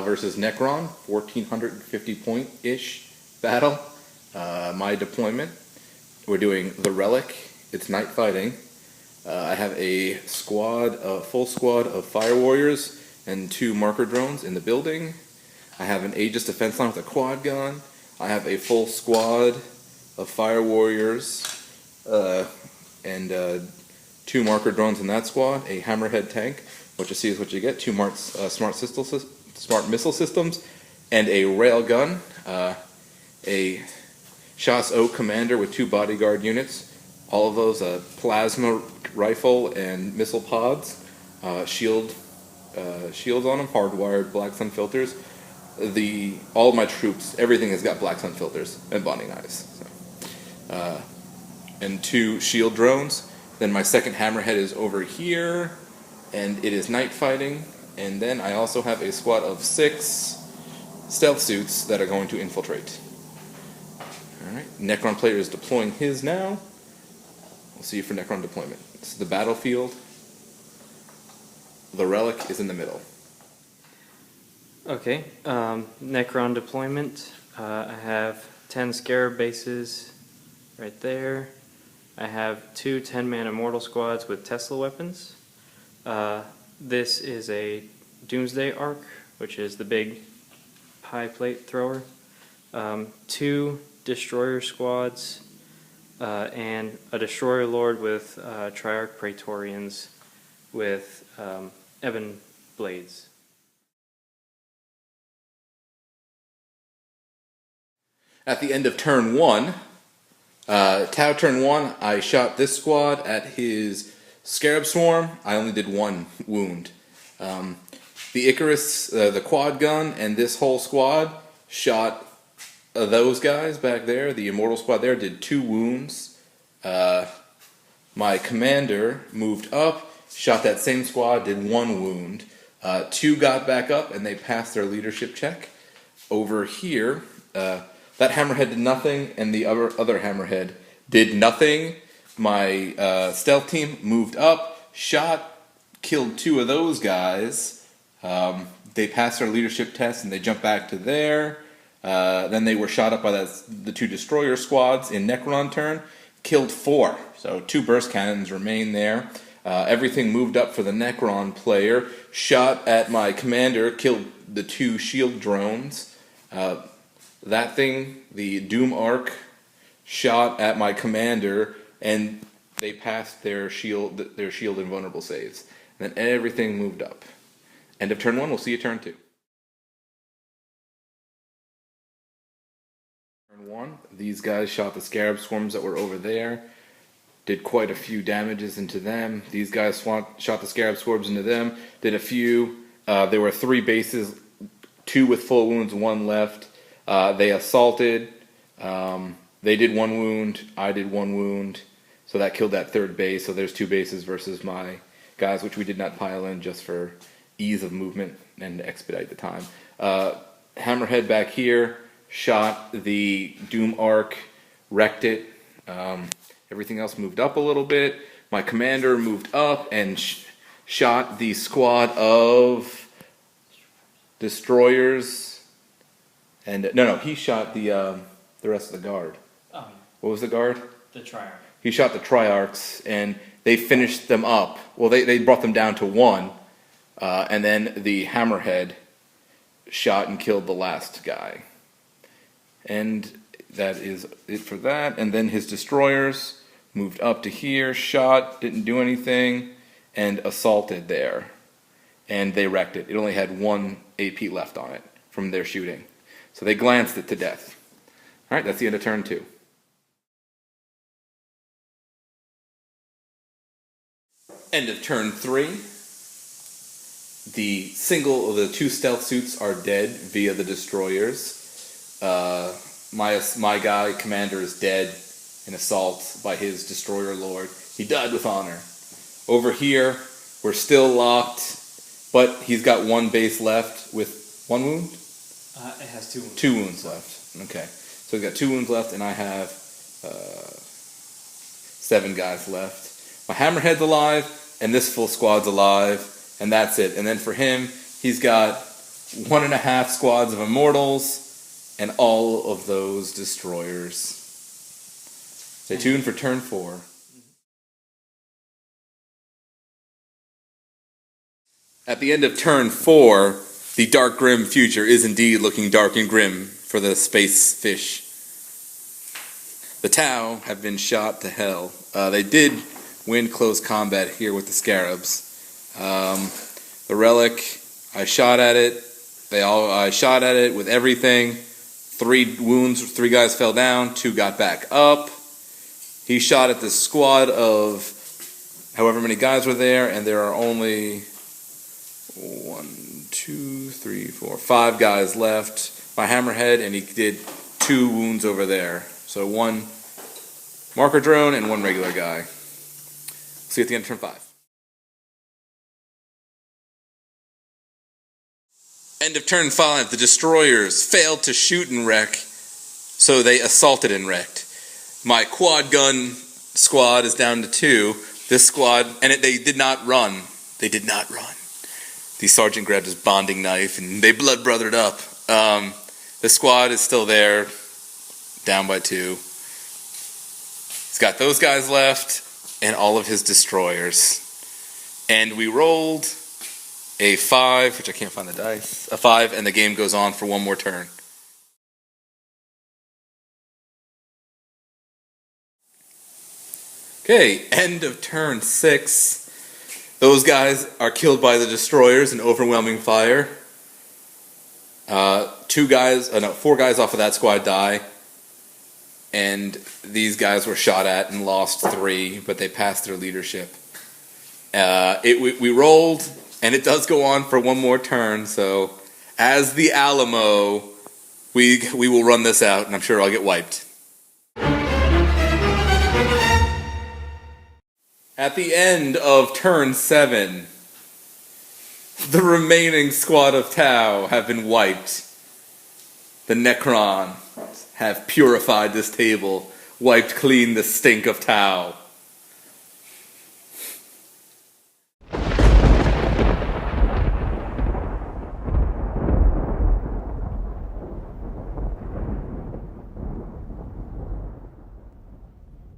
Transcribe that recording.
Tau versus Necron, 1450 point-ish battle. My deployment, we're doing the Relic. It's night fighting. I have a full squad of Fire Warriors and 2 marker drones in the building. I have an Aegis defense line with a quad gun. I have a full squad of Fire Warriors and 2 marker drones in that squad. A Hammerhead tank. What you see is what you get. 2 smart missile systems, and a railgun. A Shas O commander with 2 bodyguard units. All of those plasma rifle and missile pods. Shields on them, hardwired black sun filters. All of my troops, everything has got black sun filters and bonding eyes. So. And 2 shield drones. Then my second Hammerhead is over here, and it is night fighting. And then I also have a squad of 6 stealth suits that are going to infiltrate. Alright, Necron player is deploying his now. We'll see you for Necron deployment. This is the battlefield. The Relic is in the middle. Okay, Necron deployment. I have 10 Scarab bases right there. I have 2 10-man Immortal squads with Tesla weapons. This is a Doomsday Arc, which is the big pie plate thrower. 2 Destroyer squads, and a Destroyer Lord with Triarch Praetorians with Ebon Blades. At the end of turn 1, Tau turn 1, I shot this squad at his Scarab Swarm. I only did 1 wound. The Icarus, the quad gun, and this whole squad shot those guys back there. The Immortal squad there did 2 wounds. My commander moved up, shot that same squad, did 1 wound. 2 got back up, and they passed their leadership check. Over here, that Hammerhead did nothing, and the other Hammerhead did nothing. My stealth team moved up, shot, killed 2 of those guys. They passed their leadership test, and they jumped back to there. Then they were shot up by the 2 destroyer squads in Necron turn, killed 4. So 2 burst cannons remain there. Everything moved up for the Necron player, shot at my commander, killed the 2 shield drones. That thing, the Doom Arc, shot at my commander, and they passed their shield and vulnerable saves. And then everything moved up. End of turn 1, we'll see you turn 2. Turn 1, these guys shot the Scarab Swarms that were over there. Did quite a few damages into them. These guys shot the Scarab Swarms into them. Did a few. There were 3 bases, 2 with full wounds, 1 left. They assaulted. They did 1 wound. I did 1 wound. So that killed that 3rd base. So there's 2 bases versus my guys, which we did not pile in just for ease of movement and to expedite the time. Hammerhead back here shot the Doom Arc, wrecked it. Everything else moved up a little bit. My commander moved up and shot the squad of destroyers. And no, he shot the rest of the guard. Oh. What was the guard? The Triarch. He shot the Triarchs, and they finished them up. Well, they brought them down to 1, and then the Hammerhead shot and killed the last guy. And that is it for that. And then his destroyers moved up to here, shot, didn't do anything, and assaulted there. And they wrecked it. It only had 1 AP left on it from their shooting. So they glanced it to death. Alright, that's the end of turn 2. End of turn 3. The 2 stealth suits are dead via the destroyers. My guy, commander, is dead in assault by his destroyer lord. He died with honor. Over here, we're still locked, but he's got 1 base left with 1 wound? It has 2 wounds. 2 wounds left. Okay. So he's got 2 wounds left, and I have 7 guys left. My Hammerhead's alive, and this full squad's alive, and that's it. And then for him, he's got 1.5 squads of Immortals, and all of those Destroyers. Stay tuned for turn 4. At the end of turn 4, the dark grim future is indeed looking dark and grim for the space fish. The Tau have been shot to hell. They did win close combat here with the Scarabs. The Relic, I shot at it. I shot at it with everything. 3 wounds, 3 guys fell down, 2 got back up. He shot at this squad of however many guys were there, and there are only 5 guys left. My Hammerhead, and he did 2 wounds over there. So 1 marker drone and 1 regular guy. See you at the end of turn 5. End of turn 5, the Destroyers failed to shoot and wreck, so they assaulted and wrecked. My quad gun squad is down to 2. This squad, and they did not run. They did not run. The sergeant grabbed his bonding knife, and they blood brothered up. The squad is still there, down by 2. He's got those guys left, and all of his Destroyers. And we rolled a 5, which I can't find the dice, a 5, and the game goes on for 1 more turn. Okay, end of turn 6. Those guys are killed by the Destroyers in overwhelming fire. 4 guys off of that squad die. And these guys were shot at and lost 3, but they passed their leadership. We rolled, and it does go on for 1 more turn, so as the Alamo, we will run this out, and I'm sure I'll get wiped. At the end of turn 7, the remaining squad of Tau have been wiped. The Necrons have purified this table, wiped clean the stink of Tau.